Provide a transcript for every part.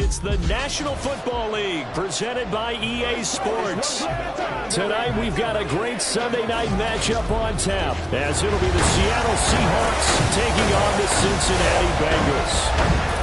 It's the National Football League presented by EA Sports. Tonight we've got a great Sunday night matchup on tap, as it'll be the Seattle Seahawks taking on the Cincinnati Bengals.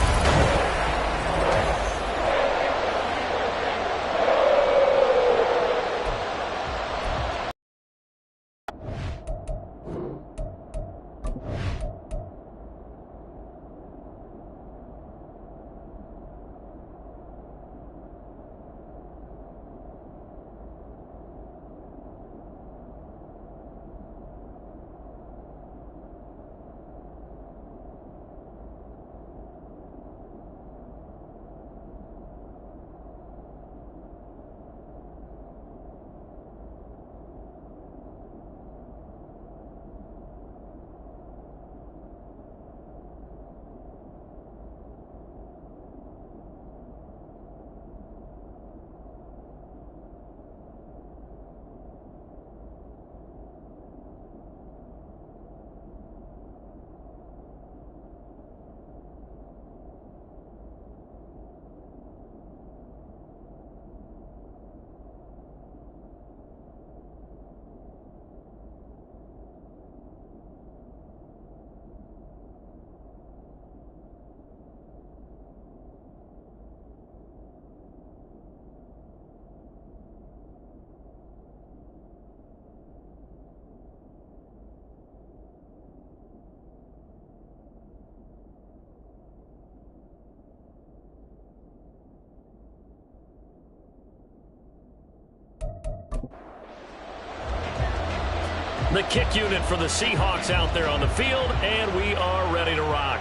The kick unit for the Seahawks out there on the field, and we are ready to rock.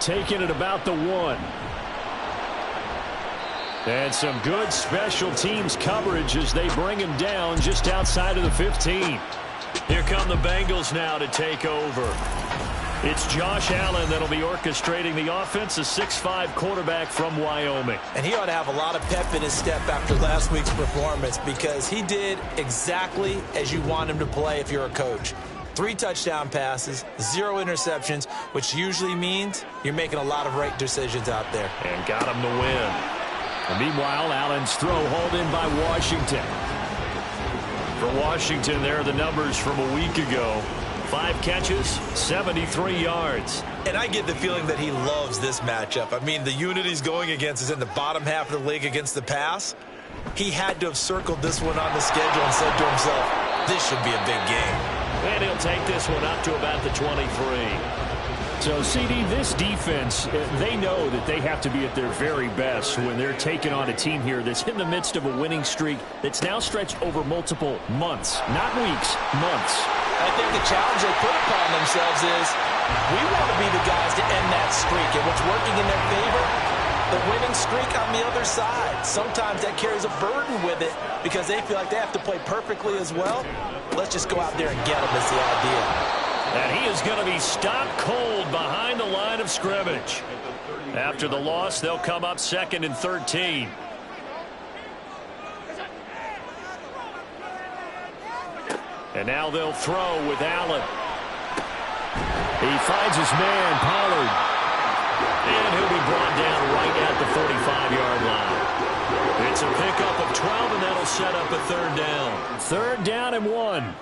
Taking it about the 1. And some good special teams coverage as they bring him down just outside of the 15. Here come the Bengals now to take over. It's Josh Allen that'll be orchestrating the offense, a 6'5" quarterback from Wyoming. And he ought to have a lot of pep in his step after last week's performance, because he did exactly as you want him to play if you're a coach. 3 touchdown passes, 0 interceptions, which usually means you're making a lot of right decisions out there. And got him to win. And meanwhile, Allen's throw hauled in by Washington. For Washington, there are the numbers from a week ago. 5 catches, 73 yards. And I get the feeling that he loves this matchup. I mean, the unit he's going against is in the bottom half of the league against the pass. He had to have circled this one on the schedule and said to himself, this should be a big game. And he'll take this one up to about the 23. So, CD, this defense, they know that they have to be at their very best when they're taking on a team here that's in the midst of a winning streak that's now stretched over multiple months, not weeks, months. I think the challenge they put upon themselves is, we want to be the guys to end that streak. And what's working in their favor, the winning streak on the other side. Sometimes that carries a burden with it because they feel like they have to play perfectly as well. Let's just go out there and get them is the idea. And he is going to be stopped cold behind the line of scrimmage. After the loss, they'll come up 2nd and 13. And now they'll throw with Allen. He finds his man, Pollard. And he'll be brought down right at the 45-yard line. It's a pickup of 12, and that'll set up a 3rd down. 3rd down and 1.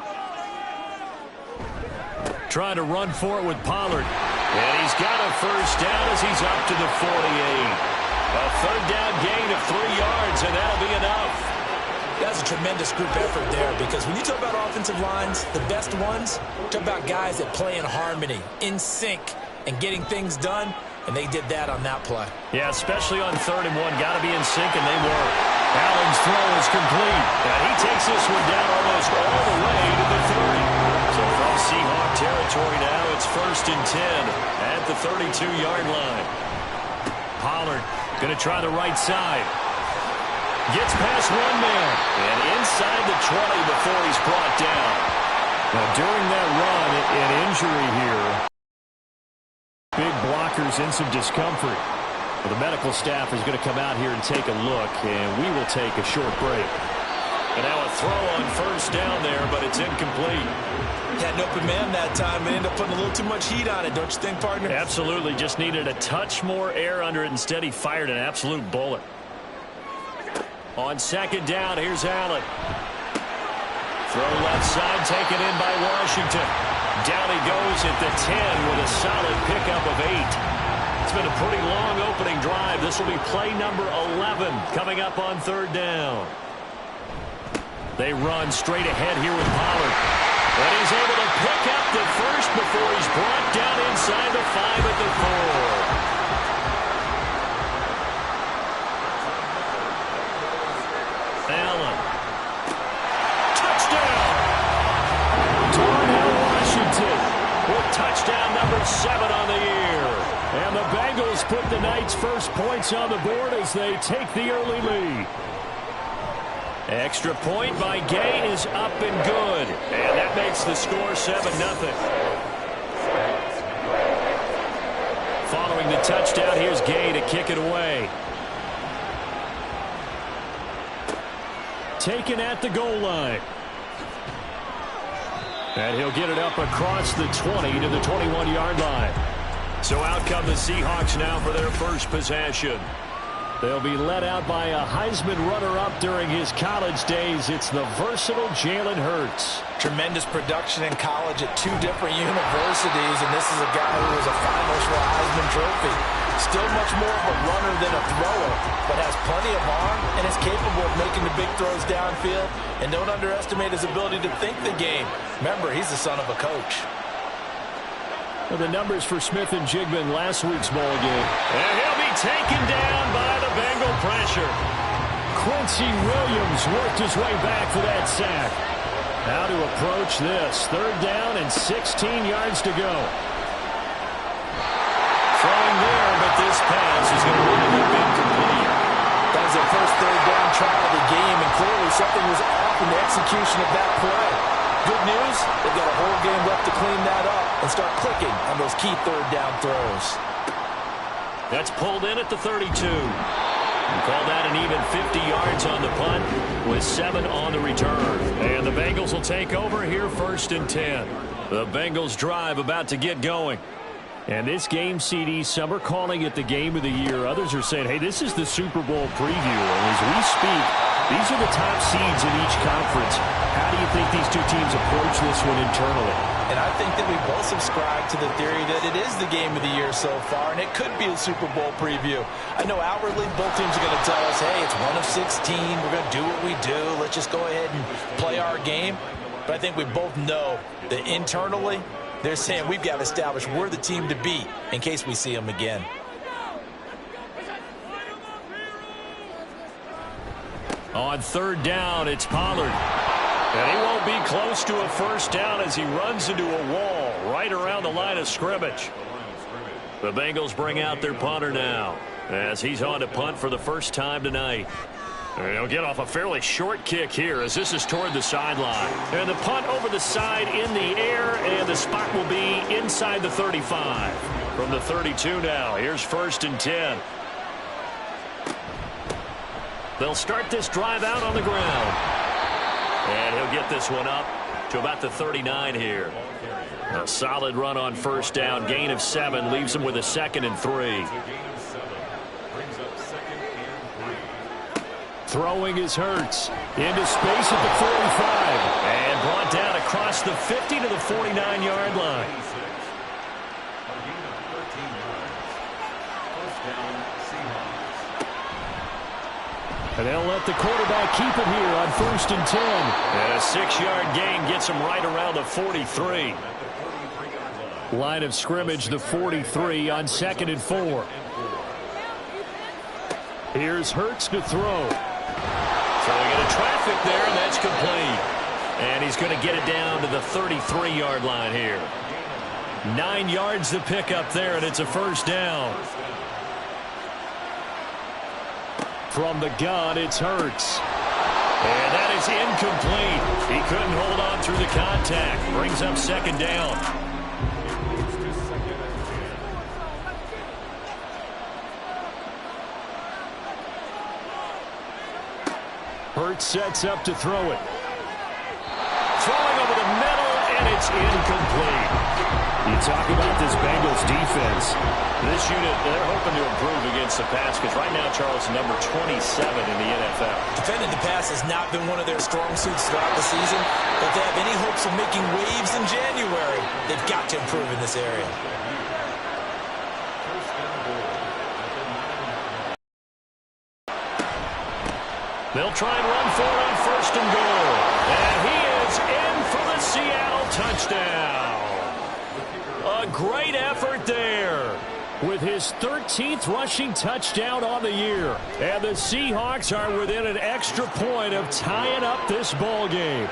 Trying to run for it with Pollard. And he's got a 1st down as he's up to the 48. A 3rd down gain of 3 yards, and that'll be enough. That's a tremendous group effort there, because when you talk about offensive lines, the best ones, talk about guys that play in harmony, in sync, and getting things done, and they did that on that play. Yeah, especially on 3rd and 1. Got to be in sync, and they were. Allen's throw is complete. And he takes this one down almost all the way to the 30. So from Seahawk territory now, it's 1st and 10 at the 32-yard line. Pollard going to try the right side. Gets past one man and inside the 20 before he's brought down. Now, during that run, an injury here. Big blockers in some discomfort. Well, the medical staff is going to come out here and take a look, and we will take a short break. And now a throw on 1st down there, but it's incomplete. Had an open man that time and ended up putting a little too much heat on it, don't you think, partner? Absolutely. Just needed a touch more air under it. Instead, he fired an absolute bullet. On second down, here's Allen. Throw left side, taken in by Washington. Down he goes at the 10 with a solid pickup of 8. It's been a pretty long opening drive. This will be play number 11 coming up on third down. They run straight ahead here with Pollard. And he's able to pick up the first before he's brought down inside the 5 at the 4. Allen. Touchdown! Darnell Washington with touchdown number 7 on the year. And the Bengals put the Knights' first points on the board as they take the early lead. Extra point by Gay is up and good. And that makes the score 7-0. Following the touchdown, here's Gay to kick it away. Taken at the goal line. And he'll get it up across the 20 to the 21-yard line. So out come the Seahawks now for their first possession. They'll be led out by a Heisman runner-up during his college days. It's the versatile Jalen Hurts. Tremendous production in college at 2 different universities, and this is a guy who was a finalist for a Heisman Trophy. Still much more of a runner than a thrower, but has plenty of arm and is capable of making the big throws downfield. And don't underestimate his ability to think the game. Remember, he's the son of a coach. Well, the numbers for Smith and Jigman last week's ball game. And he'll be taken down by the Bengal pressure. Quincy Williams worked his way back for that sack. How to approach this. Third down and 16 yards to go. Throwing there, but this pass is going to wind up incomplete. That was their first third down try of the game, and clearly something was off in the execution of that play. Good news, they've got a whole game left to clean that up and start clicking on those key third down throws. That's pulled in at the 32. We call that an even 50 yards on the punt with 7 on the return. And the Bengals will take over here first and 10. The Bengals drive about to get going. And this game, CD, some are calling it the game of the year. Others are saying, hey, this is the Super Bowl preview. And as we speak, these are the top seeds in each conference. How do you think these two teams approach this one internally? And I think that we both subscribe to the theory that it is the game of the year so far, and it could be a Super Bowl preview. I know outwardly both teams are going to tell us, hey, it's 1 of 16. We're going to do what we do. Let's just go ahead and play our game. But I think we both know that internally, they're saying we've got to establish we're the team to beat in case we see them again. On third down, it's Pollard. And he won't be close to a first down as he runs into a wall right around the line of scrimmage. The Bengals bring out their punter now as he's on to punt for the first time tonight. And he'll get off a fairly short kick here as this is toward the sideline. And the punt over the side in the air, and the spot will be inside the 35. From the 32 now, here's first and 10. They'll start this drive out on the ground. And he'll get this one up to about the 39 here. A solid run on first down. Gain of 7 leaves him with a 2nd and 3. Throwing is Hurts. Into space at the 45. And brought down across the 50 to the 49-yard line. And they'll let the quarterback keep it here on first and 10. And a 6-yard gain gets him right around the 43. Line of scrimmage, the 43 on 2nd and 4. Here's Hurts to throw. Throwing into traffic there, and that's complete. And he's going to get it down to the 33-yard line here. 9 yards to pick up there, and it's a first down. From the gun, it's Hurts. And that is incomplete. He couldn't hold on through the contact. Brings up 2nd down. Hurts sets up to throw it. Throwing over the middle, and it's incomplete. You talk about this Bengals defense. This unit, they're hoping to improve against the pass because right now, Charles, number 27 in the NFL. Defending the pass has not been one of their strong suits throughout the season. But if they have any hopes of making waves in January, they've got to improve in this area. They'll try and run for it on first and goal. And he is in for the Seattle touchdown. A great effort there with his 13th rushing touchdown on the year. And the Seahawks are within an extra point of tying up this ball game.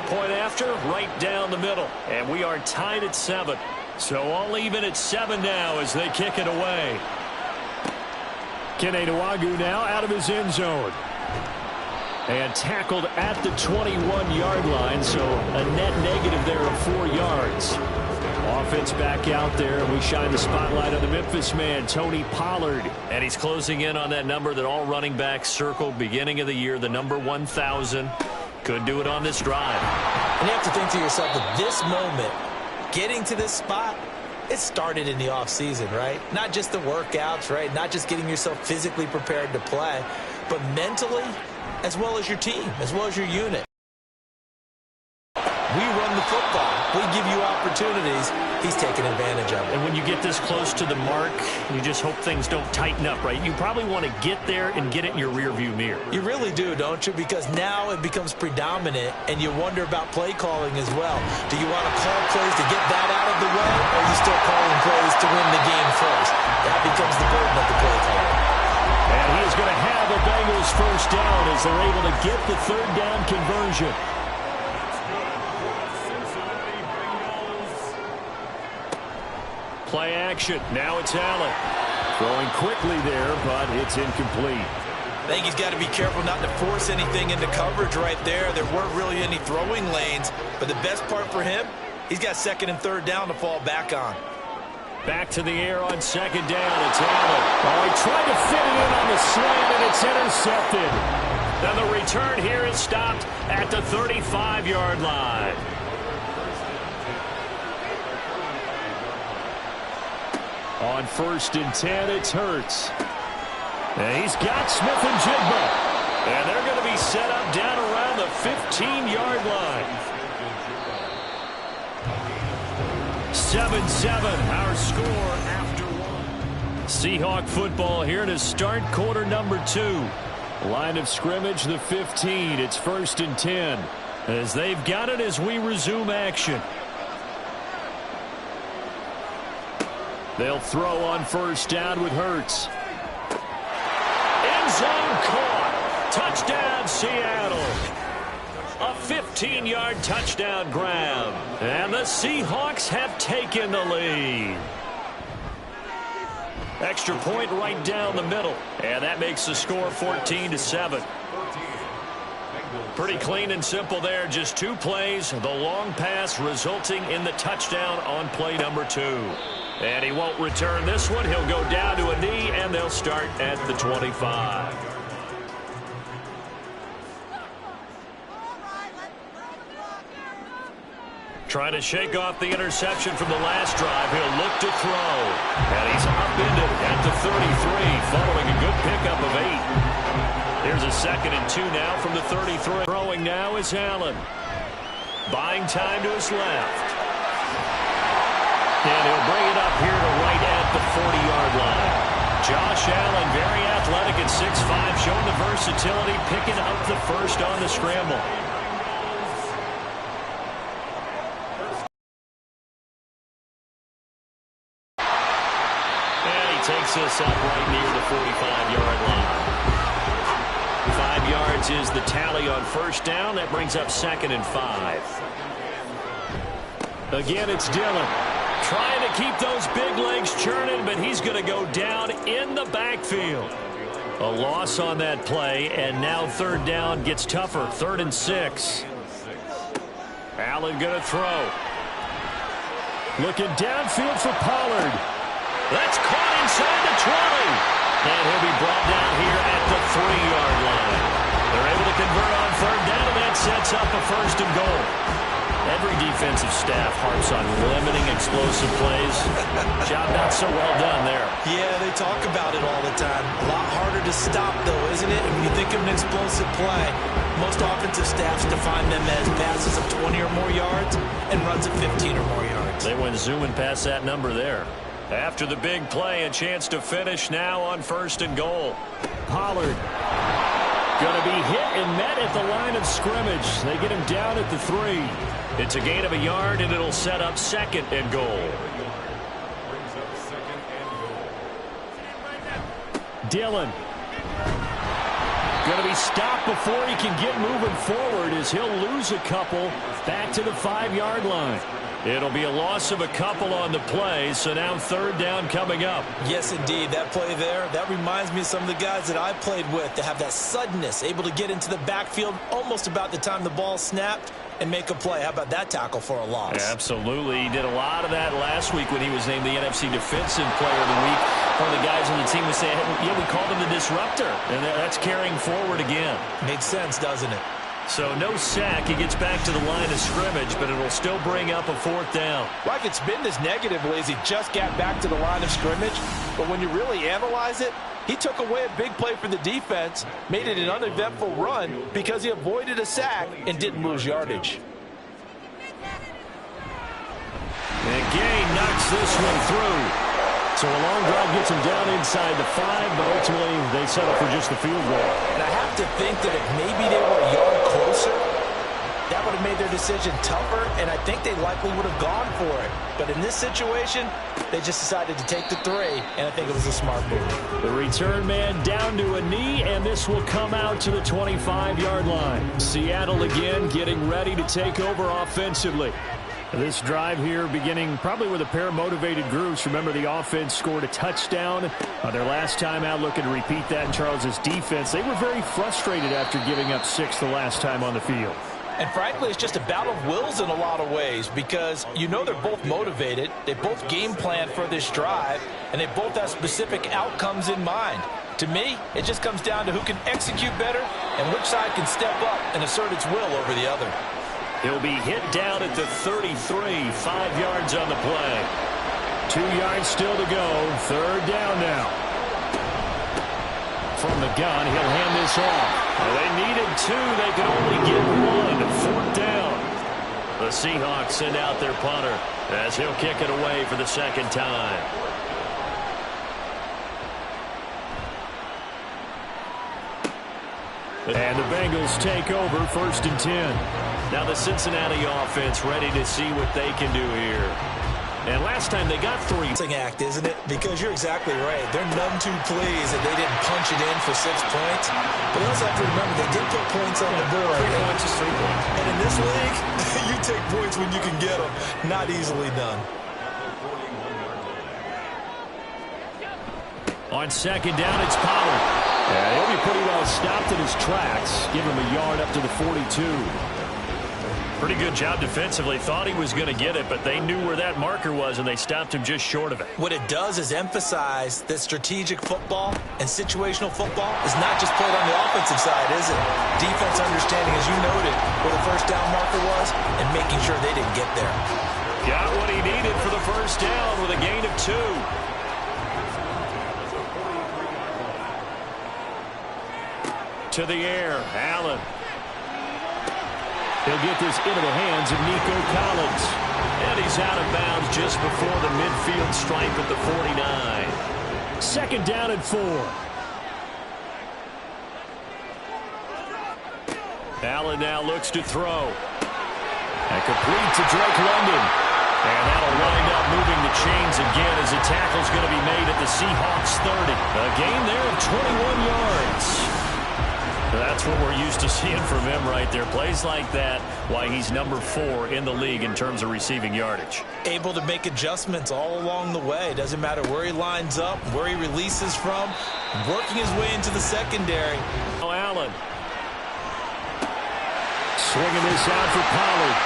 Point after, right down the middle. And we are tied at 7. So all even at 7 now as they kick it away. Kene Nwangwu now out of his end zone. And tackled at the 21-yard line, so a net negative there of 4 yards. Offense back out there, and we shine the spotlight on the Memphis man, Tony Pollard. And he's closing in on that number that all running backs circled beginning of the year, the number 1,000. Could do it on this drive. And you have to think to yourself, at this moment, getting to this spot, it started in the offseason, right? Not just the workouts, right? Not just getting yourself physically prepared to play, but mentally, as well as your team, as well as your unit. We run the football. We give you opportunities. He's taking advantage of it. And when you get this close to the mark, you just hope things don't tighten up, right? You probably want to get there and get it in your rearview mirror. You really do, don't you? Because now it becomes predominant, and you wonder about play calling as well. Do you want to call plays to get that out of the way, or are you still calling plays to win the game first? That becomes the burden of the play caller. And he is going to have a Bengals first down as they're able to get the third down conversion. Play action. Now it's Allen. Throwing quickly there, but it's incomplete. I think he's got to be careful not to force anything into coverage right there. There weren't really any throwing lanes, but the best part for him, he's got second and third down to fall back on. Back to the air on second down. It's Allen. Oh, he tried to fit it in on the slant, and it's intercepted. And the return here is stopped at the 35-yard line. On first and 10, it's Hurts. And he's got Smith and Jigba. And they're going to be set up down around the 15-yard line. 7-7, our score after one. Seahawk football here to start quarter number 2. Line of scrimmage, the 15. It's first and 10. As they've got it as we resume action. They'll throw on first down with Hurts. End zone caught. Touchdown, Seattle. A 15-yard touchdown grab. And the Seahawks have taken the lead. Extra point right down the middle. And that makes the score 14-7. Pretty clean and simple there. Just 2 plays. The long pass resulting in the touchdown on play number 2. And he won't return this one. He'll go down to a knee, and they'll start at the 25. Trying to shake off the interception from the last drive. He'll look to throw. And he's upended at the 33, following a good pickup of 8. Here's a second and 2 now from the 33. Throwing now is Allen. Buying time to his left. And he'll bring it up here to right at the 40-yard line. Josh Allen, very athletic at 6'5", showing the versatility, picking up the first on the scramble. And he takes this up right near the 45-yard line. 5 yards is the tally on first down. That brings up second and 5. Again, it's Dillon. Trying to keep those big legs churning, but he's going to go down in the backfield. A loss on that play, and now third down gets tougher. 3rd and 6. Allen going to throw. Looking downfield for Pollard. That's caught inside the 20. And he'll be brought down here at the 3-yard line. They're able to convert on third down, and that sets up a first and goal. Every defensive staff harps on limiting explosive plays. Job not so well done there. Yeah, they talk about it all the time. A lot harder to stop, though, isn't it? When you think of an explosive play, most offensive staffs define them as passes of 20 or more yards and runs of 15 or more yards. They went zooming past that number there. After the big play, a chance to finish now on 1st and goal. Pollard going to be hit and met at the line of scrimmage. They get him down at the 3. It's a gain of a yard, and it'll set up 2nd and goal. Dillon going to be stopped before he can get moving forward as he'll lose a couple back to the 5-yard line. It'll be a loss of a couple on the play, so now 3rd down coming up. Yes, indeed. That play there, that reminds me of some of the guys that I played with that have that suddenness, able to get into the backfield almost about the time the ball snapped and make a play. How about that tackle for a loss? Absolutely. He did a lot of that last week when he was named the NFC Defensive Player of the Week. One of the guys on the team was saying, yeah, we called him the disruptor, and that's carrying forward again. Makes sense, doesn't it? So no sack. He gets back to the line of scrimmage, but it'll still bring up a 4th down. Well, I could spin this negatively as he just got back to the line of scrimmage, but when you really analyze it, he took away a big play for the defense, made it an uneventful run because he avoided a sack and didn't lose yardage. And Gay knocks this one through. So a long drive gets him down inside the 5, but ultimately they settle for just the field goal. And I have to think that if maybe they were a yard closer, that would have made their decision tougher, and I think they likely would have gone for it. But in this situation, they just decided to take the 3, and I think it was a smart move. The return man down to a knee, and this will come out to the 25-yard line. Seattle again getting ready to take over offensively. This drive here beginning probably with a pair of motivated groups. Remember, the offense scored a touchdown their last time out, looking to repeat that in Charles's defense. They were very frustrated after giving up 6 the last time on the field. And frankly, it's just a battle of wills in a lot of ways because you know they're both motivated. They both game plan for this drive, and they both have specific outcomes in mind. To me, it just comes down to who can execute better and which side can step up and assert its will over the other. He'll be hit down at the 33, 5 yards on the play. 2 yards still to go, 3rd down now. From the gun, he'll hand this off. Well, they needed 2, they could only get 1. 4th down. The Seahawks send out their punter as he'll kick it away for the 2nd time. And the Bengals take over 1st and 10. Now the Cincinnati offense ready to see what they can do here. And last time they got 3. Act, isn't it? Because you're exactly right. They're none too pleased that they didn't punch it in for 6 points. But you also have to remember they did put points on the board. 3 points is 3 points. And in this league, you take points when you can get them. Not easily done. On 2nd down, it's Pollard. Yeah, he'll be pretty well stopped in his tracks. Give him a yard up to the 42. Pretty good job defensively. Thought he was going to get it, but they knew where that marker was, and they stopped him just short of it. What it does is emphasize that strategic football and situational football is not just played on the offensive side, is it? Defense understanding, as you noted, where the 1st down marker was and making sure they didn't get there. Got what he needed for the 1st down with a gain of 2. To the air, Allen. He'll get this into the hands of Nico Collins. And he's out of bounds just before the midfield stripe at the 49. 2nd down and 4. Allen now looks to throw. And complete to Drake London. And that'll wind up moving the chains again as the tackle's going to be made at the Seahawks 30. A gain there of 21 yards. That's what we're used to seeing from him right there. Plays like that, why he's number 4 in the league in terms of receiving yardage. Able to make adjustments all along the way. Doesn't matter where he lines up, where he releases from, working his way into the secondary. Oh, Allen. Swinging this out for Pollard.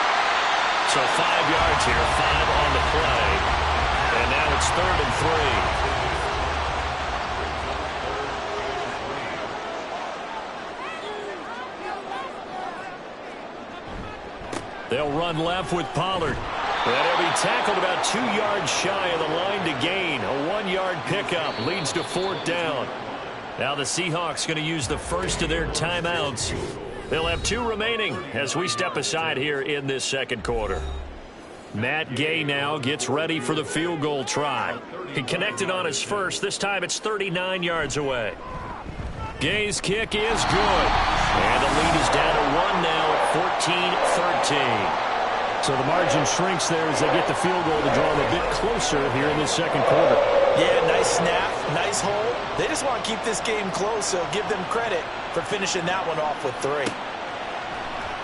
So 5 yards here, 5 on the play. And now it's 3rd and 3. They'll run left with Pollard. And he'll be tackled about 2 yards shy of the line to gain. A 1-yard pickup leads to 4th down. Now the Seahawks going to use the first of their timeouts. They'll have 2 remaining as we step aside here in this second quarter. Matt Gay now gets ready for the field goal try. He connected on his first. This time it's 39 yards away. Gay's kick is good. And the lead is down to 1 now at 14-13. So the margin shrinks there as they get the field goal to draw them a bit closer here in this second quarter. Yeah, nice snap, nice hold. They just want to keep this game close, so give them credit for finishing that one off with 3.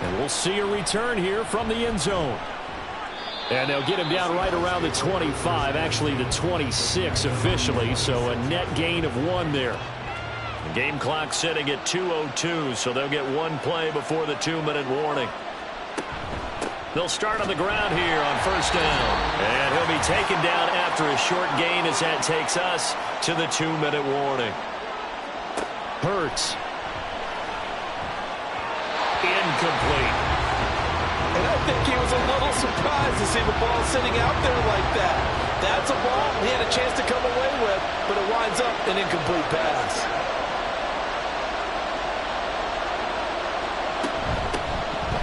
And we'll see a return here from the end zone. And they'll get him down right around the 25, actually the 26 officially, so a net gain of 1 there. The game clock sitting at 2:02, so they'll get 1 play before the 2-minute warning. They'll start on the ground here on first down. And he'll be taken down after a short gain as that takes us to the 2-minute warning. Hurts. Incomplete. And I think he was a little surprised to see the ball sitting out there like that. That's a ball he had a chance to come away with, but it winds up an incomplete pass.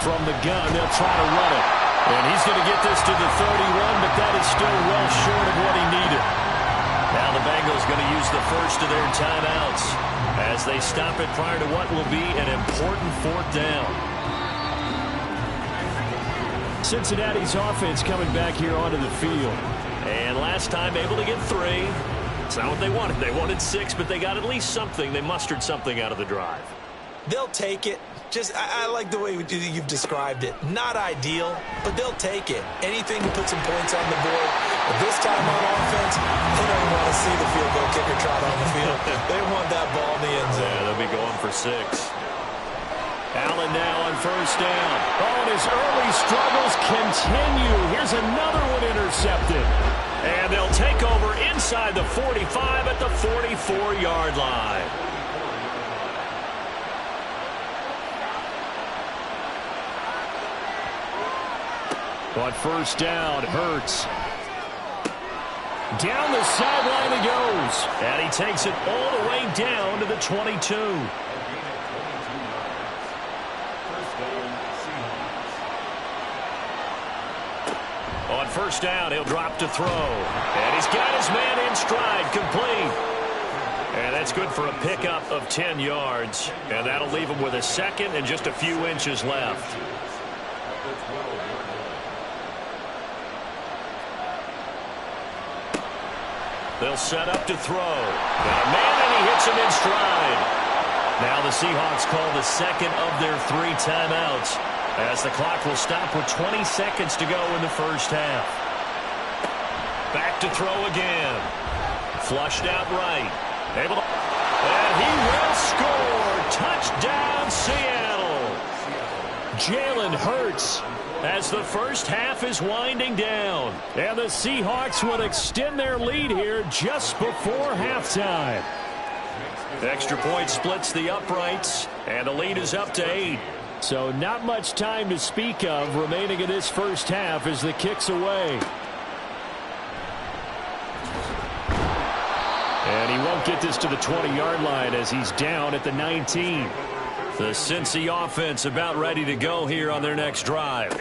From the gun, they'll try to run it. And he's going to get this to the 31, but that is still well short of what he needed. Now the Bengals going to use the first of their timeouts as they stop it prior to what will be an important 4th down. Cincinnati's offense coming back here onto the field. And last time able to get 3. It's not what they wanted. They wanted 6, but they got at least something. They mustered something out of the drive. They'll take it. I like the way you've described it. Not ideal, but they'll take it. Anything to put some points on the board. But this time on offense, they don't want to see the field goal kicker trot on the field. They want that ball in the end zone. Yeah, they'll be going for 6. Allen now on first down. Oh, and his early struggles continue. Here's another one intercepted. And they'll take over inside the 45 at the 44-yard line. On first down, Hurts. Down the sideline he goes. And he takes it all the way down to the 22. On first down, he'll drop to throw. And he's got his man in stride, complete. And that's good for a pickup of 10 yards. And that'll leave him with a second and just a few inches left. They'll set up to throw. Got a man, and he hits him in stride. Now the Seahawks call the second of their 3 timeouts as the clock will stop with 20 seconds to go in the first half. Back to throw again. Flushed out right. Able to... And he will score. Touchdown, Seattle. Jalen Hurts. As the first half is winding down. And the Seahawks would extend their lead here just before halftime. Extra point splits the uprights, and the lead is up to 8. So not much time to speak of remaining in this first half as the kick's away. And he won't get this to the 20-yard line as he's down at the 19. The Cincy offense about ready to go here on their next drive.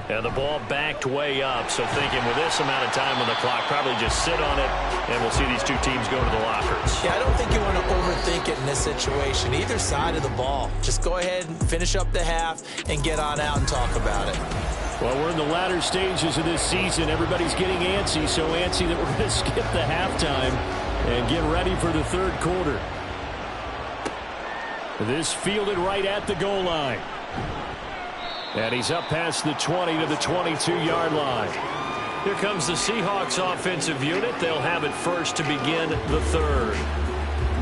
And the ball backed way up, so thinking with this amount of time on the clock, probably just sit on it, and we'll see these 2 teams go to the lockers. Yeah, I don't think you want to overthink it in this situation. Either side of the ball. Just go ahead and finish up the half and get on out and talk about it. Well, we're in the latter stages of this season. Everybody's getting antsy, so antsy that we're going to skip the halftime and get ready for the third quarter. This fielded right at the goal line. And he's up past the 20 to the 22-yard line. Here comes the Seahawks offensive unit. They'll have it first to begin the third.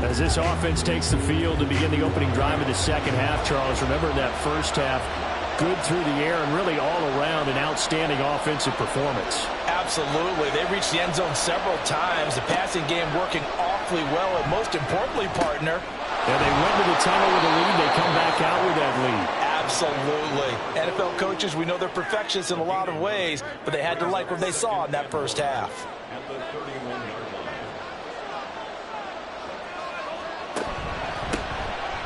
As this offense takes the field to begin the opening drive of the second half, Charles, remember in that first half, good through the air and really all around an outstanding offensive performance. Absolutely. They reached the end zone several times. The passing game working awfully well, and most importantly, partner. And they went to the tunnel with a lead. They come back out with that lead. Absolutely. NFL coaches, we know they're perfectionists in a lot of ways, but they had to like what they saw in that first half. At the 31-yard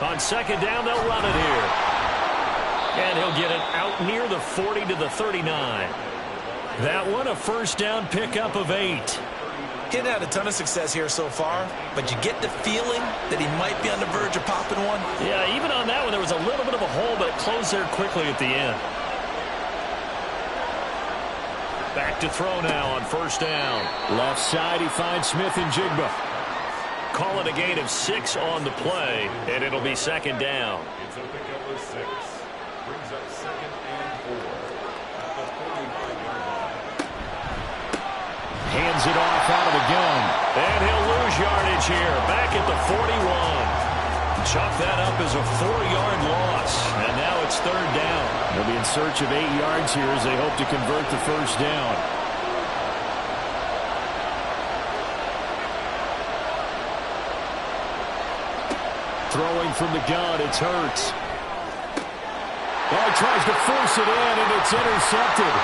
line. On second down, they'll run it here. And he'll get it out near the 40 to the 39. That one a first down pickup of 8. He hadn't had a ton of success here so far, but you get the feeling that he might be on the verge of popping one. Yeah, even on that one, there was a little bit of a hole, but it closed there quickly at the end. Back to throw now on first down. Left side, he finds Smith and Jigba. Call it a gain of 6 on the play, and it'll be second down. It's a pickup of 6. Brings up second and 4. At the 45-yard line. Hands it off out of the gun. And he'll lose yardage here. Back at the 41. Chalk that up as a 4-yard loss. And now it's third down. They'll be in search of 8 yards here as they hope to convert the first down. Throwing from the gun, it's Hurts. Oh, he tries to force it in, and it's intercepted.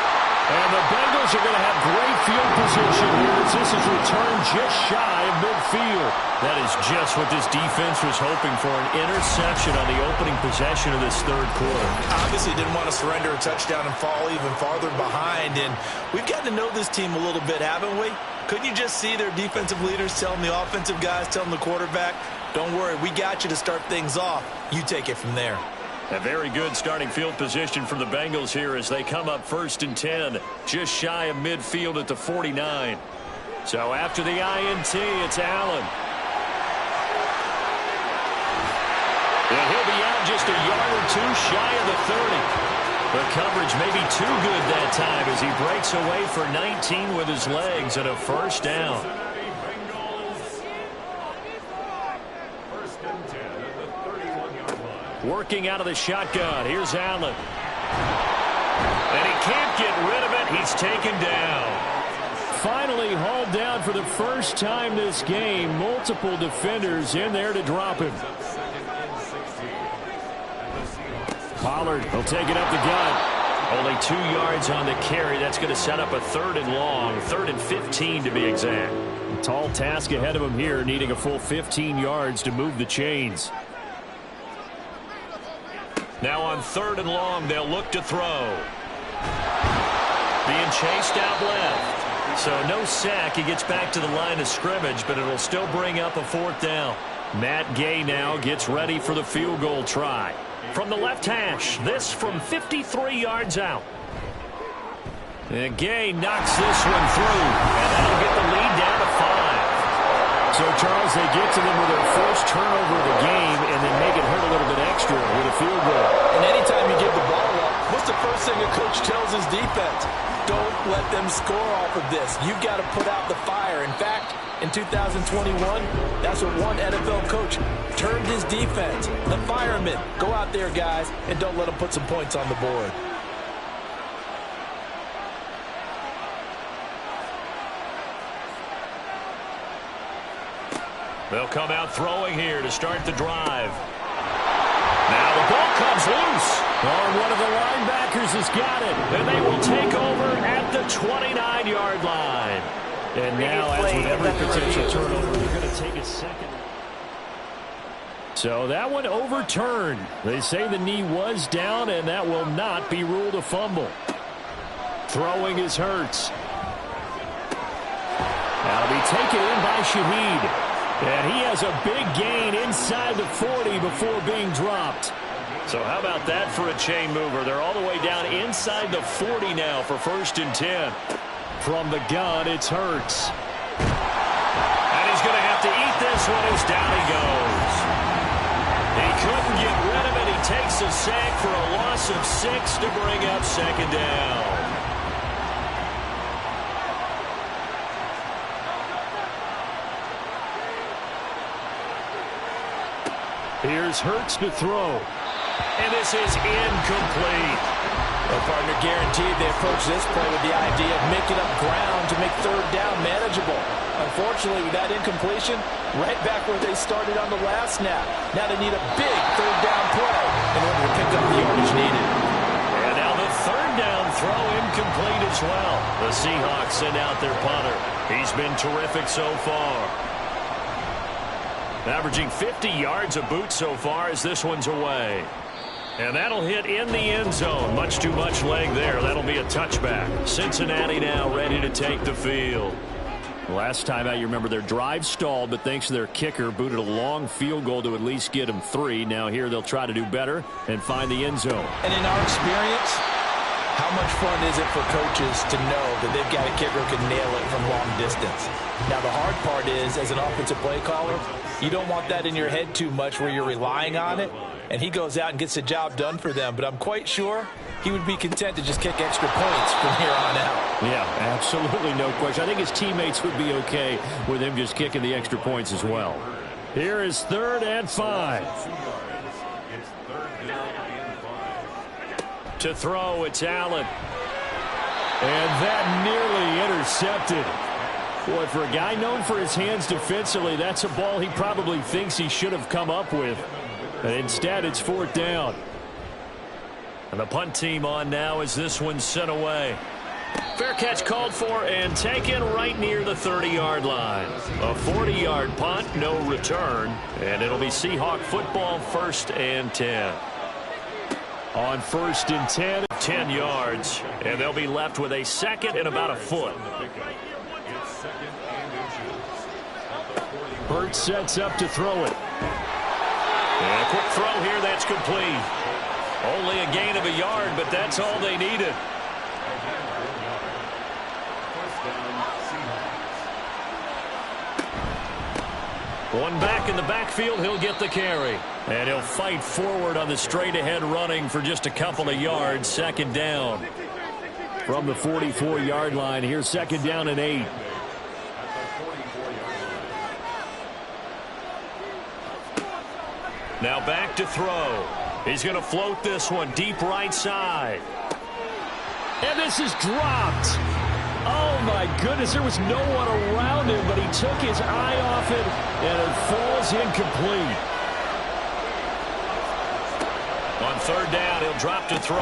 And the Bengals are going to have great field position here as this is returned just shy of midfield. That is just what this defense was hoping for, an interception on the opening possession of this third quarter. Obviously didn't want to surrender a touchdown and fall even farther behind. And we've gotten to know this team a little bit, haven't we? Couldn't you just see their defensive leaders telling the offensive guys, telling the quarterback, don't worry, we got you to start things off. You take it from there. A very good starting field position for the Bengals here as they come up first and 10, just shy of midfield at the 49. So after the INT, it's Allen. And he'll be out just a yard or two shy of the 30. The coverage may be too good that time as he breaks away for 19 with his legs and a first down. Working out of the shotgun. Here's Allen. And he can't get rid of it. He's taken down. Finally hauled down for the first time this game. Multiple defenders in there to drop him. Pollard will take it up the gut. Only 2 yards on the carry. That's going to set up a third and long. 3rd and 15 to be exact. A tall task ahead of him here, needing a full 15 yards to move the chains. Now on 3rd and long, they'll look to throw. Being chased out left. So no sack. He gets back to the line of scrimmage, but it'll still bring up a 4th down. Matt Gay now gets ready for the field goal try. From the left hash, this from 53 yards out. And Gay knocks this one through, and that'll get the lead down to 5. So, Charles, they get to them with their first turnover of the game and then make it hurt a little bit extra with a field goal. And anytime you give the ball up, what's the first thing a coach tells his defense? Don't let them score off of this. You've got to put out the fire. In fact, in 2021, that's what one NFL coach termed his defense. The firemen. Go out there, guys, and don't let them put some points on the board. They'll come out throwing here to start the drive. Now the ball comes loose. Oh, one of the linebackers has got it. And they will take over at the 29-yard line. And now, as with every potential turnover, they're going to take a second. So that one overturned. They say the knee was down, and that will not be ruled a fumble. Throwing is Hurts. That'll be taken in by Shaheed. And he has a big gain inside the 40 before being dropped. So how about that for a chain mover? They're all the way down inside the 40 now for 1st and 10. From the gun, it's Hurts. And he's going to have to eat this one as down he goes. He couldn't get rid of it. He takes a sack for a loss of 6 to bring up second down. Here's Hurts to throw. And this is incomplete. Well, partner, guaranteed they approach this play with the idea of making up ground to make third down manageable. Unfortunately, with that incompletion, right back where they started on the last snap. Now they need a big third down play in order to pick up the yardage needed. And now the third down throw incomplete as well. The Seahawks send out their punter. He's been terrific so far. Averaging 50 yards a boot so far as this one's away. And that'll hit in the end zone. Much too much leg there. That'll be a touchback. Cincinnati now ready to take the field. Last time out, you remember their drive stalled, but thanks to their kicker, booted a long field goal to at least get them 3. Now here they'll try to do better and find the end zone. And in our experience, how much fun is it for coaches to know that they've got a kicker who can nail it from long distance? Now the hard part is, as an offensive play caller, you don't want that in your head too much where you're relying on it. And he goes out and gets the job done for them. But I'm quite sure he would be content to just kick extra points from here on out. Yeah, absolutely no question. I think his teammates would be okay with him just kicking the extra points as well. Here is 3rd and 5. It's 3rd down and 5. To throw, it's Allen. And that nearly intercepted. Boy, for a guy known for his hands defensively, that's a ball he probably thinks he should have come up with. And instead, it's 4th down. And the punt team on now as this one's sent away. Fair catch called for and taken right near the 30-yard line. A 40-yard punt, no return. And it'll be Seahawk football, 1st and 10. On 1st and 10, 10 yards. And they'll be left with a 2nd and about a foot. Hurts sets up to throw it. And a quick throw here, that's complete. Only a gain of a yard, but that's all they needed. One back in the backfield, he'll get the carry. And he'll fight forward on the straight-ahead running for just a couple of yards. 2nd down. From the 44-yard line, here's 2nd down and 8. Now back to throw. He's going to float this one deep right side. And this is dropped. Oh, my goodness. There was no one around him, but he took his eye off it, and it falls incomplete. On 3rd down, he'll drop to throw.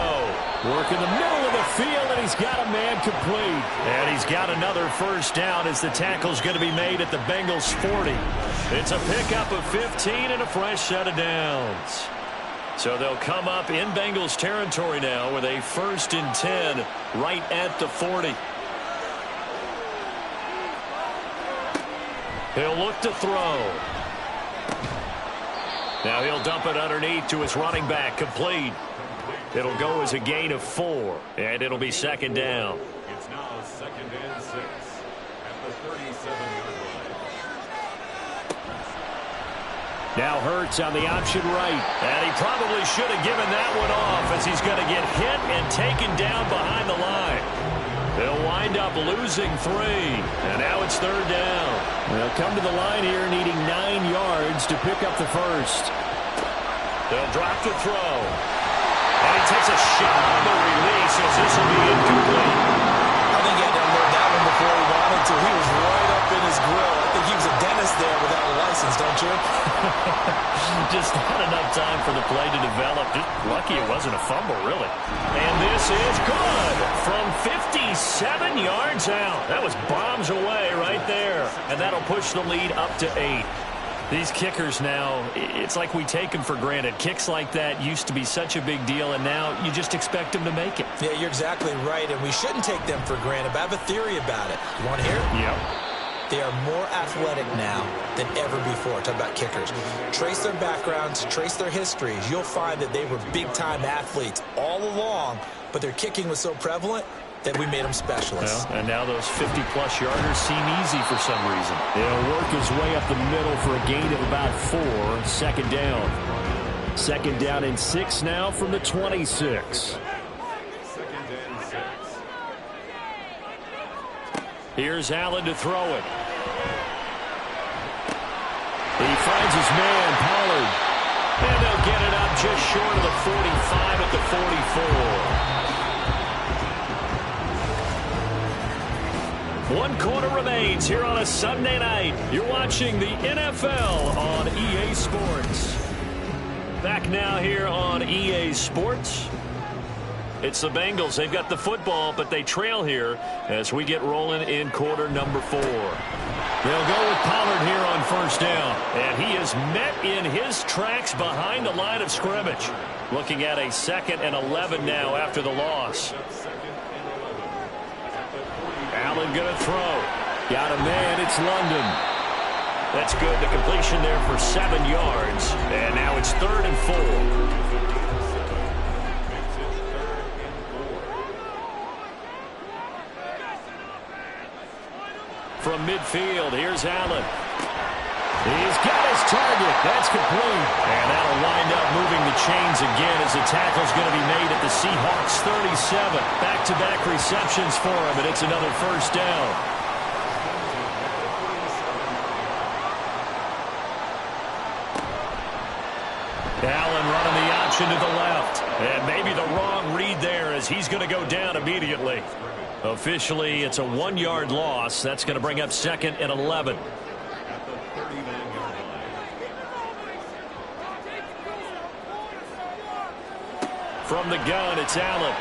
Work in the middle of the field, and he's got a man complete. And he's got another 1st down as the tackle's going to be made at the Bengals 40. It's a pickup of 15 and a fresh set of downs. So they'll come up in Bengals territory now with a 1st and 10 right at the 40. He'll look to throw. Now he'll dump it underneath to his running back, complete. It'll go as a gain of 4, and it'll be 2nd down. It's now 2nd and 6 at the 37-yard line. Now Hurts on the option right. And he probably should have given that one off as he's going to get hit and taken down behind the line. They'll wind up losing 3. And now it's 3rd down. They'll come to the line here needing 9 yards to pick up the 1st. They'll drop to throw. And he takes a shot on the release as this will be incomplete. I think he had to unload that one before he wanted to. He was right up in his grill. I think he was a dentist there without a license, don't you? Just not enough time for the play to develop. Just lucky it wasn't a fumble, really. And this is good from 57 yards out. That was bombs away right there. And that'll push the lead up to 8. These kickers now, it's like we take them for granted. Kicks like that used to be such a big deal, and now you just expect them to make it. Yeah, you're exactly right, and we shouldn't take them for granted. But I have a theory about it. You want to hear it? Yep. They are more athletic now than ever before. Talk about kickers. Trace their backgrounds, trace their histories. You'll find that they were big-time athletes all along, but their kicking was so prevalent that we made them specialists. Well, and now those 50-plus yarders seem easy for some reason. They'll work his way up the middle for a gain of about 4. 2nd down. 2nd down and 6 now from the 26. 2nd and 6. Here's Allen to throw it. He finds his man, Pollard. And they'll get it up just short of the 45 at the 44. One quarter remains here on a Sunday night. You're watching the NFL on EA Sports. Back now here on EA Sports. It's the Bengals. They've got the football, but they trail here as we get rolling in quarter number 4. They'll go with Pollard here on first down. And he is met in his tracks behind the line of scrimmage. Looking at a 2nd and 11 now after the loss. Allen going to throw. Got a man. It's London. That's good. The completion there for 7 yards. And now it's 3rd and 4. From midfield, here's Allen. He's got his target. That's complete. And that'll wind up moving the chains again as the tackle's going to be made at the Seahawks 37. Back-to-back receptions for him, and it's another first down. Allen running the option to the left. And maybe the wrong read there as he's going to go down immediately. Officially, it's a 1-yard loss. That's going to bring up 2nd and 11. From the gun, it's Allen.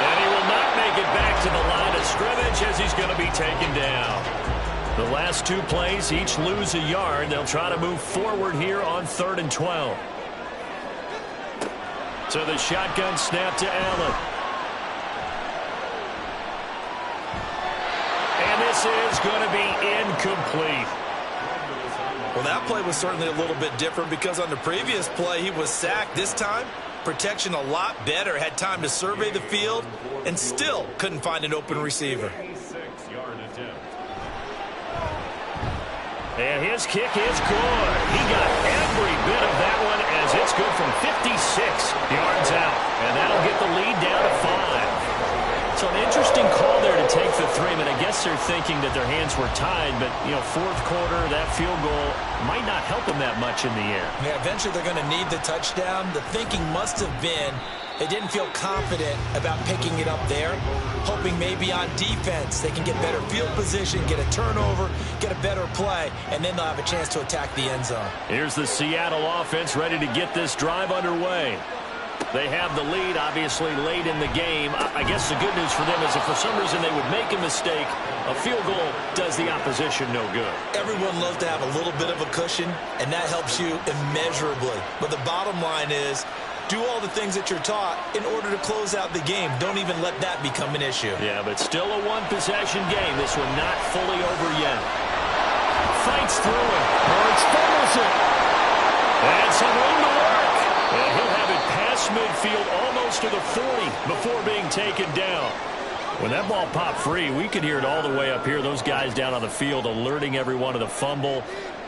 And he will not make it back to the line of scrimmage as he's going to be taken down. The last 2 plays each lose a yard. They'll try to move forward here on 3rd and 12. So the shotgun snap to Allen. And this is going to be incomplete. Well, that play was certainly a little bit different because on the previous play, he was sacked. This time, protection a lot better. Had time to survey the field and still couldn't find an open receiver. And his kick is good. He got every bit of that one as it's good from 56 yards out. And that'll get the lead down to 5. So an interesting call there to take the 3. I mean, I guess they're thinking that their hands were tied, but, you know, 4th quarter, that field goal might not help them that much in the end. Yeah, eventually they're going to need the touchdown. The thinking must have been they didn't feel confident about picking it up there, hoping maybe on defense they can get better field position, get a turnover, get a better play, and then they'll have a chance to attack the end zone. Here's the Seattle offense ready to get this drive underway. They have the lead, obviously, late in the game. I guess the good news for them is if for some reason they would make a mistake, a field goal does the opposition no good. Everyone loves to have a little bit of a cushion, and that helps you immeasurably. But the bottom line is, do all the things that you're taught in order to close out the game. Don't even let that become an issue. Yeah, but still a one-possession game. This one not fully over yet. Fights through it. Hurts fumbles it. And some room to work. And he'll have it past midfield almost to the 40 before being taken down. When that ball popped free, we could hear it all the way up here. Those guys down on the field alerting everyone of the fumble.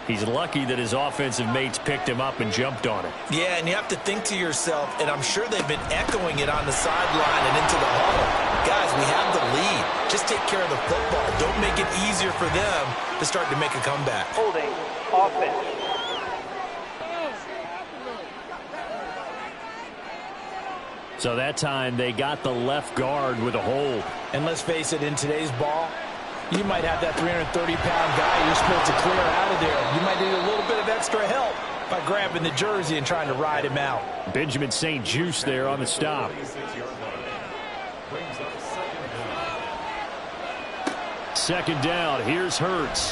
He's lucky that his offensive mates picked him up and jumped on it. Yeah, and you have to think to yourself, and I'm sure they've been echoing it on the sideline and into the huddle. Guys, we have the lead. Just take care of the football. Don't make it easier for them to start to make a comeback. Holding offense. So that time they got the left guard with a hold. And let's face it, in today's ball, you might have that 330-pound guy you're supposed to clear out of there. You might need a little bit of extra help by grabbing the jersey and trying to ride him out. Benjamin St. Juste there on the stop. Second down, here's Hurts.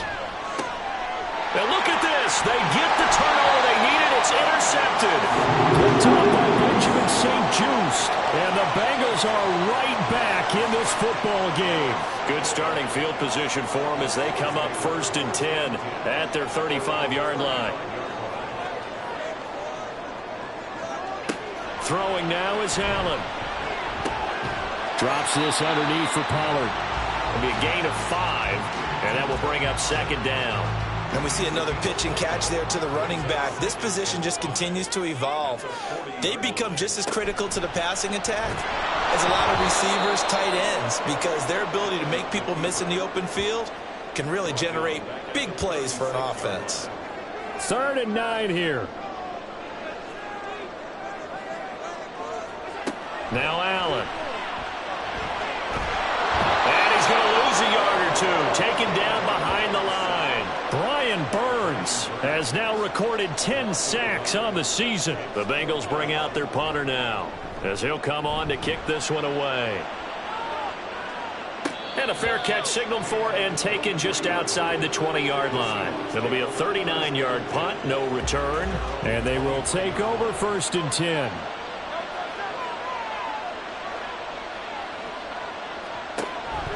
Now look at this. They get the turnover they needed. It's intercepted. Picked up by Benjamin St. Juste. And the Bengals are right back in this football game. Good starting field position for them as they come up 1st and 10 at their 35-yard line. Throwing now is Allen. Drops this underneath for Pollard. It'll be a gain of 5, and that will bring up 2nd down. And we see another pitch and catch there to the running back. This position just continues to evolve. They become just as critical to the passing attack as a lot of receivers, tight ends, because their ability to make people miss in the open field can really generate big plays for an offense. 3rd and 9 here. Now Allen. And he's going to lose has now recorded 10 sacks on the season. The Bengals bring out their punter now, as he'll come on to kick this one away. And a fair catch signaled for and taken just outside the 20-yard line. It'll be a 39-yard punt, no return. And they will take over 1st and 10.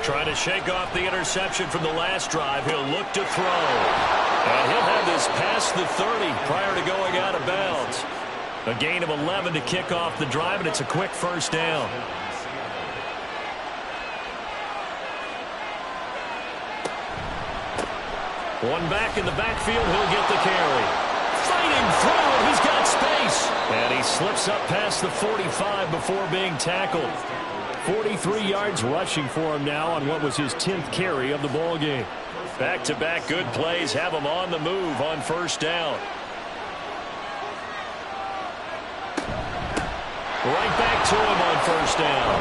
Trying to shake off the interception from the last drive. He'll look to throw. And he'll have this past the 30 prior to going out of bounds. A gain of 11 to kick off the drive, and it's a quick 1st down. One back in the backfield. He'll get the carry. Fighting through, and he's got space. And he slips up past the 45 before being tackled. 43 yards rushing for him now on what was his 10th carry of the ball game. Back-to-back good plays have him on the move on 1st down. Right back to him on 1st down.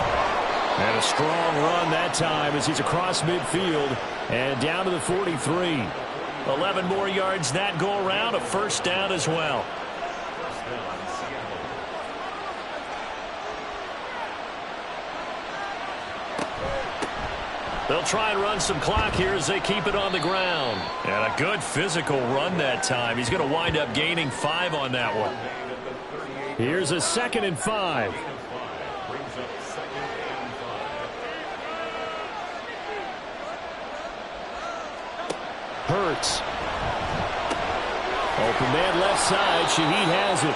And a strong run that time as he's across midfield and down to the 43. 11 more yards that go around, a 1st down as well. They'll try and run some clock here as they keep it on the ground. And a good physical run that time. He's going to wind up gaining 5 on that one. Here's a 2nd and 5. Hurts. Open man left side. Shaheed has it.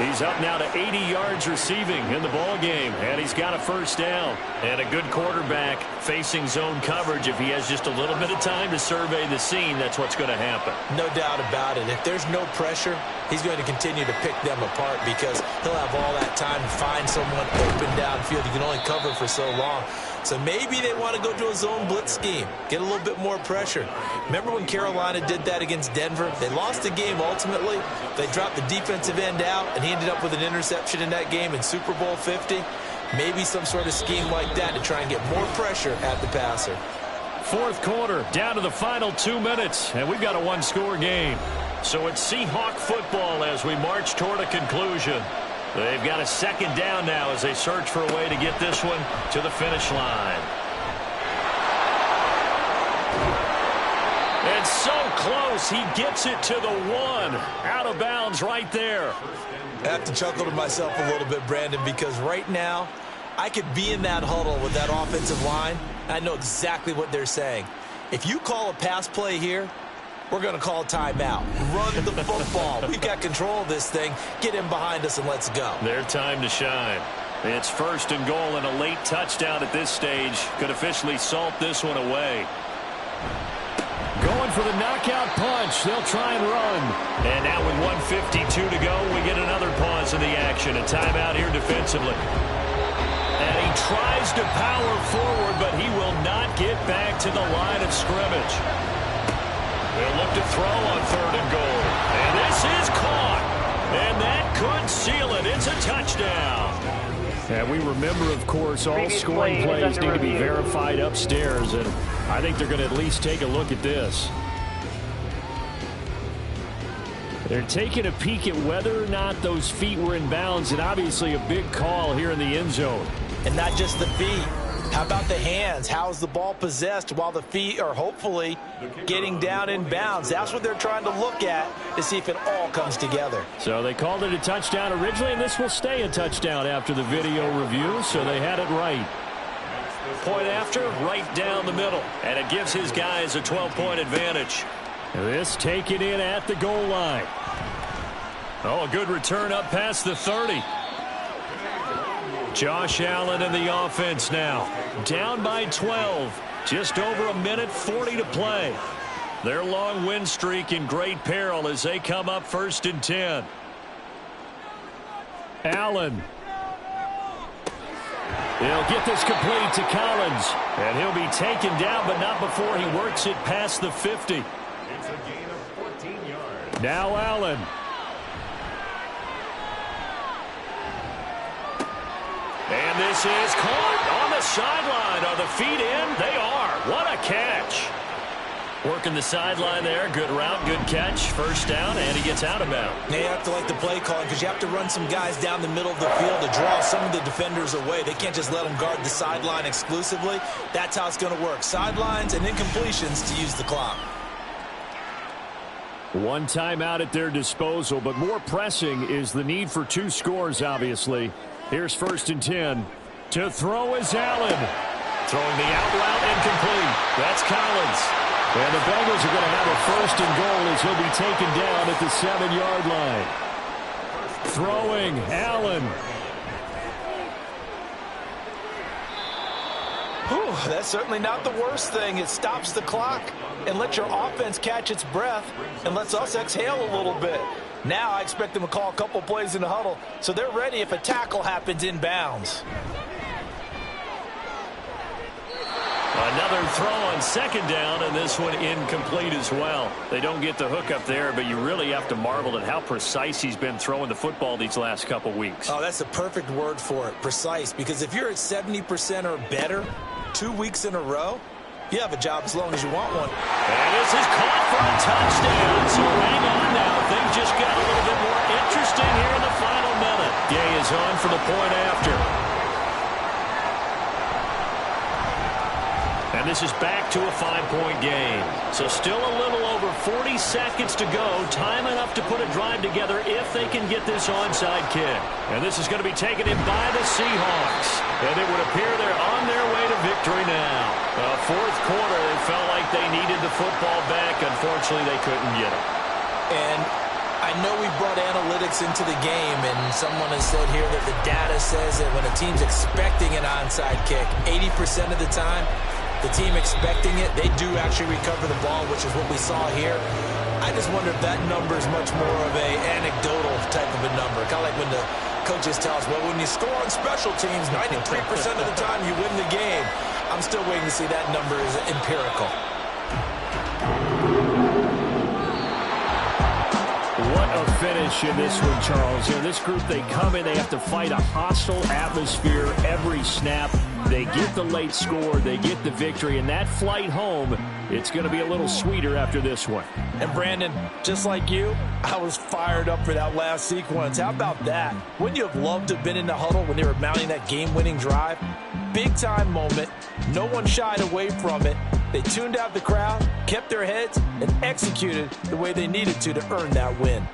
He's up now to 80 yards receiving in the ball game, and he's got a 1st down. And a good quarterback facing zone coverage. If he has just a little bit of time to survey the scene, that's what's going to happen. No doubt about it. If there's no pressure, he's going to continue to pick them apart because he'll have all that time to find someone open downfield. You can only cover for so long. So maybe they want to go to a zone blitz scheme, get a little bit more pressure. Remember when Carolina did that against Denver? They lost the game ultimately. They dropped the defensive end out, and he ended up with an interception in that game in Super Bowl 50. Maybe some sort of scheme like that to try and get more pressure at the passer. 4th quarter, down to the final 2 minutes, and we've got a 1-score game. So it's Seahawk football as we march toward a conclusion. They've got a 2nd down now as they search for a way to get this one to the finish line. And so close, he gets it to the 1. Out of bounds right there. I have to chuckle to myself a little bit, Brandon, because right now I could be in that huddle with that offensive line. I know exactly what they're saying. If you call a pass play here, we're going to call a timeout. Run the football. We've got control of this thing. Get him behind us and let's go. Their time to shine. It's 1st and goal, and a late touchdown at this stage could officially salt this one away. Going for the knockout punch. They'll try and run. And now with 1:52 to go, we get another pause in the action. A timeout here defensively. And he tries to power forward, but he will not get back to the line of scrimmage. They'll look to throw on 3rd and goal. And this is caught. And that could seal it. It's a touchdown. And we remember, of course, all scoring plays need to be verified upstairs. And I think they're going to at least take a look at this. They're taking a peek at whether or not those feet were in bounds. And obviously a big call here in the end zone. And not just the feet. How about the hands? How's the ball possessed while the feet are hopefully getting down in bounds? That's what they're trying to look at to see if it all comes together. So they called it a touchdown originally, and this will stay a touchdown after the video review, so they had it right. Point after, right down the middle, and it gives his guys a 12-point advantage. This taken in at the goal line. Oh, a good return up past the 30. Josh Allen and the offense now. Down by 12. Just over a minute 40 to play. Their long win streak in great peril as they come up 1st and 10. Allen. He'll get this complete to Collins. And he'll be taken down, but not before he works it past the 50. It's a gain of 14 yards. Now Allen. And this is caught on the sideline. Are the feet in? They are. What a catch. Working the sideline there. Good route, good catch. First down, and he gets out of bounds. They have to like the play calling because you have to run some guys down the middle of the field to draw some of the defenders away. They can't just let them guard the sideline exclusively. That's how it's going to work. Sidelines and incompletions to use the clock. One timeout at their disposal, but more pressing is the need for 2 scores, obviously. Here's 1st and 10. To throw is Allen. Throwing the out route incomplete. That's Collins. And the Bengals are going to have a 1st and goal as he'll be taken down at the 7-yard line. Throwing, Allen. Whew, that's certainly not the worst thing. It stops the clock and lets your offense catch its breath and lets us exhale a little bit. Now I expect them to call a couple plays in the huddle so they're ready if a tackle happens inbounds. Another throw on 2nd down, and this one incomplete as well. They don't get the hook up there, but you really have to marvel at how precise he's been throwing the football these last couple weeks. Oh, that's a perfect word for it, precise, because if you're at 70% or better 2 weeks in a row, you have a job as long as you want one. And this is caught for a touchdown, so hang on now. Things just got a little bit more interesting here in the final minute. Gay is on for the point after. And this is back to a 5-point game. So still a little over 40 seconds to go. Time enough to put a drive together if they can get this onside kick. And this is going to be taken in by the Seahawks. And it would appear they're on their way to victory now. 4th quarter, it felt like they needed the football back. Unfortunately, they couldn't get it. And I know we brought analytics into the game, and someone has said here that the data says that when a team's expecting an onside kick, 80% of the time, the team expecting it, they do actually recover the ball, which is what we saw here. I just wonder if that number is much more of a anecdotal type of a number. Kind of like when the coaches tell us, well, when you score on special teams, 93% of the time you win the game. I'm still waiting to see that number is empirical. What a finish in this one, Charles. You know, this group, they come in, they have to fight a hostile atmosphere every snap. They get the late score, they get the victory, and that flight home, it's going to be a little sweeter after this one. And Brandon, just like you, I was fired up for that last sequence. How about that? Wouldn't you have loved to have been in the huddle when they were mounting that game-winning drive? Big-time moment. No one shied away from it. They tuned out the crowd, kept their heads, and executed the way they needed to earn that win.